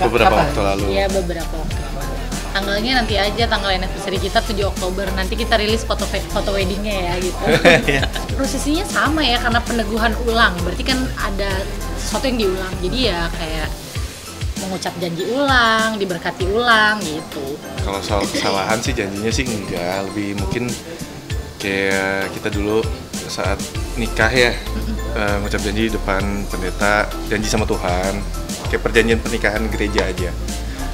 beberapa waktu lalu. Iya, beberapa waktu lalu. Tanggalnya nanti aja, tanggal anniversary kita 7 Oktober. Nanti kita rilis foto weddingnya ya gitu. Prosesinya sama ya, karena peneguhan ulang. Berarti kan ada sesuatu yang diulang. Jadi ya kayak mengucap janji ulang, diberkati ulang gitu. Kalau soal kesalahan sih janjinya sih enggak, lebih mungkin kayak kita dulu saat nikah ya, ngucap janji di depan pendeta, janji sama Tuhan, kayak perjanjian pernikahan gereja aja,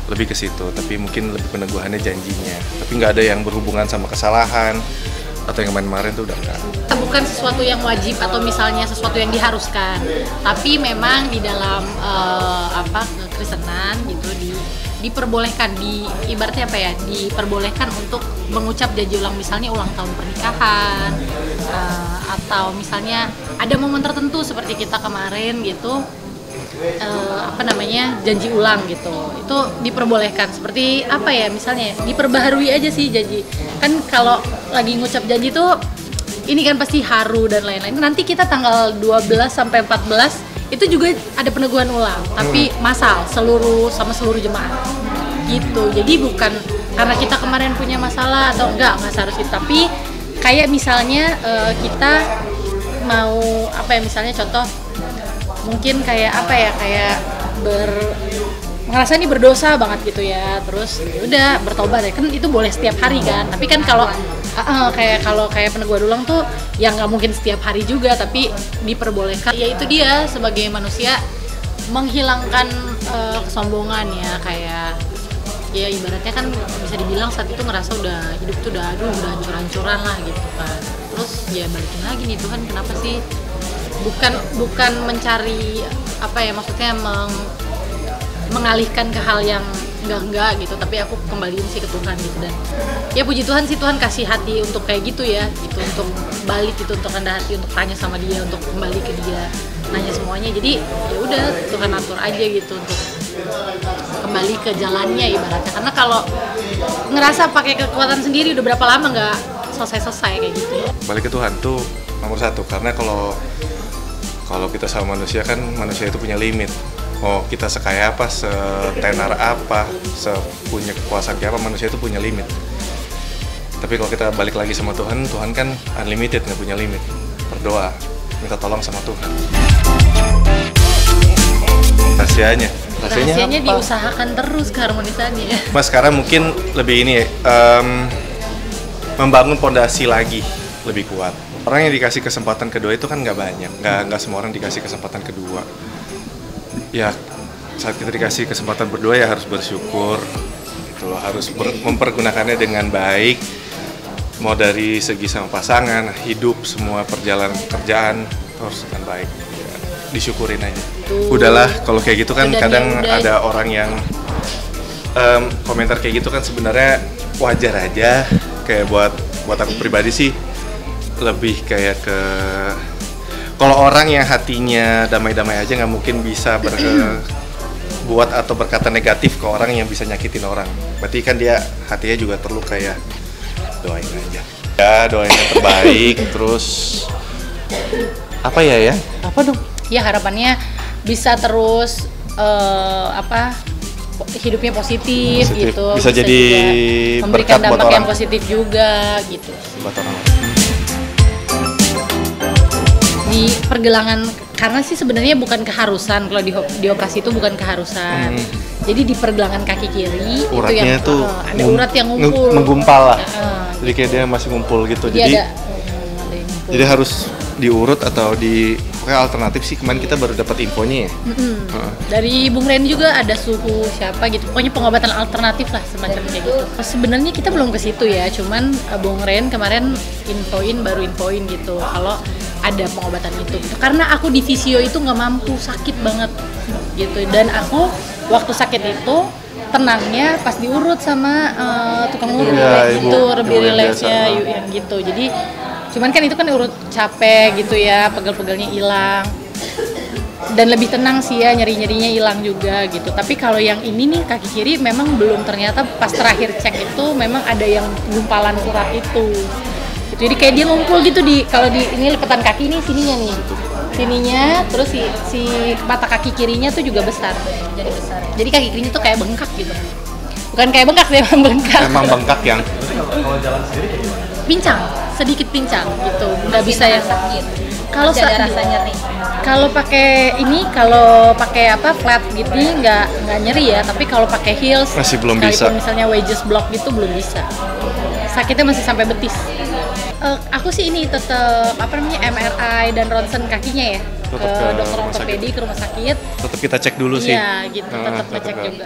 lebih ke situ. Tapi mungkin lebih peneguhannya janjinya, tapi nggak ada yang berhubungan sama kesalahan atau yang kemarin tuh udah enggak. Bukan sesuatu yang wajib atau misalnya sesuatu yang diharuskan, tapi memang di dalam kekristenan gitu diperbolehkan, ibaratnya apa ya, diperbolehkan untuk mengucap janji ulang, misalnya ulang tahun pernikahan, atau misalnya ada momen tertentu seperti kita kemarin gitu, janji ulang gitu, itu diperbolehkan. Seperti apa ya, misalnya diperbaharui aja sih janji. Kan kalau lagi ngucap janji tuh ini kan pasti haru dan lain-lain. Nanti kita tanggal 12 sampai 14 itu juga ada peneguhan ulang, tapi massal seluruh jemaat gitu. Jadi bukan karena kita kemarin punya masalah atau enggak seharusnya, tapi kayak misalnya kita mau misalnya contoh mungkin kayak ngerasa ini berdosa banget gitu ya, terus udah bertobat ya kan, itu boleh setiap hari kan. Tapi kan kalau kayak peneguhan ulang tuh yang nggak mungkin setiap hari juga, tapi diperbolehkan. Ya itu dia, sebagai manusia menghilangkan kesombongan ya, kayak ya ibaratnya kan bisa dibilang saat itu ngerasa hidup tuh udah hancur-hancuran lah gitu kan. Terus ya balikin lagi nih, Tuhan kenapa sih, bukan mencari maksudnya mengalihkan ke hal yang enggak gitu, tapi aku kembaliin sih ke Tuhan gitu. Dan ya puji Tuhan sih, Tuhan kasih hati untuk kayak gitu ya gitu, untuk balik gitu, untuk rendah hati, untuk tanya sama dia, untuk kembali ke dia, nanya semuanya. Jadi ya udah Tuhan atur aja gitu untuk kembali ke jalannya ibaratnya. Karena kalau ngerasa pakai kekuatan sendiri udah berapa lama nggak selesai kayak gitu. Balik ke Tuhan tuh nomor satu, karena kalau kita sama manusia kan, manusia itu punya limit. Oh, kita sekaya apa, setenar apa, punya kekuasaan kayak apa, manusia itu punya limit. Tapi kalau kita balik lagi sama Tuhan, Tuhan kan unlimited, nggak punya limit. Berdoa, minta tolong sama Tuhan. Rahasianya diusahakan terus keharmonisannya. Mas sekarang mungkin lebih ini membangun pondasi lagi lebih kuat. Orang yang dikasih kesempatan kedua itu kan nggak banyak, nggak semua orang dikasih kesempatan kedua. Ya saat kita dikasih kesempatan berdua ya harus bersyukur gitu loh, harus mempergunakannya dengan baik, mau dari segi sama pasangan, hidup, semua perjalanan kerjaan harus dengan baik ya, disyukurin aja. Udahlah kalau kayak gitu kan, kadang ada orang yang komentar kayak gitu kan sebenarnya wajar aja. Kayak buat aku pribadi sih lebih kayak ke, kalau orang yang hatinya damai-damai aja nggak mungkin bisa buat atau berkata negatif ke orang yang bisa nyakitin orang. Berarti kan dia hatinya juga terluka ya. Doain aja. Ya doain yang terbaik. Terus apa dong? Ya harapannya bisa terus hidupnya positif gitu. Bisa jadi memberikan berkat buat dampak orang. yang positif juga gitu. Buat orang. Di pergelangan, karena sih sebenarnya bukan keharusan, kalau di operasi itu bukan keharusan. Jadi di pergelangan kaki kiri uratnya itu yang tuh ada urat yang ngumpul, menggumpal lah. Jadi kayak dia masih ngumpul gitu. Jadi ada yang ngumpul. Jadi harus diurut atau kayak alternatif sih, kemarin kita baru dapat infonya ya. Dari Bung Ren juga ada suhu siapa gitu, pokoknya pengobatan alternatif lah semacam kayak gitu. Sebenarnya kita belum ke situ ya, cuman Bung Ren kemarin baru infoin gitu kalau ada pengobatan itu gitu. Karena aku di fisio itu nggak mampu, sakit banget gitu, dan aku waktu sakit itu tenangnya pas diurut sama tukang urut gitu, lebih rileksnya yang gitu. Jadi cuman kan itu kan urut capek gitu ya, pegel-pegelnya hilang dan lebih tenang sih ya, nyeri-nyerinya hilang juga gitu. Tapi kalau yang ini nih kaki kiri memang belum, ternyata pas terakhir cek itu memang ada yang gumpalan urat itu. Jadi kayak dia ngumpul gitu kalau di ini lipatan kaki ini sininya nih. sininya, terus si mata kaki kirinya tuh juga besar. Jadi besar. Ya? Jadi kaki kirinya tuh kayak bengkak gitu. Bukan kayak bengkak sih, emang bengkak. Emang bengkak yang. Pincang, sedikit pincang gitu. Nggak bisa yang sakit. Kalau ada rasa nyeri. Kalau pakai ini, kalau pakai apa flat gitu nggak nyeri ya. Tapi kalau pakai heels Masih belum bisa. Misalnya wedges block gitu belum bisa. Sakitnya masih sampai betis. Aku sih ini tetap MRI dan ronsen kakinya ya. Tetep ke ke dokter rumah ortopedi, ke rumah sakit. Tetap kita cek dulu sih. Iya gitu, tetap ngecek tetep. juga.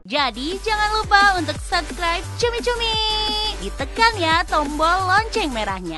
Jadi jangan lupa untuk subscribe Cumi Cumi. Ditekan ya tombol lonceng merahnya.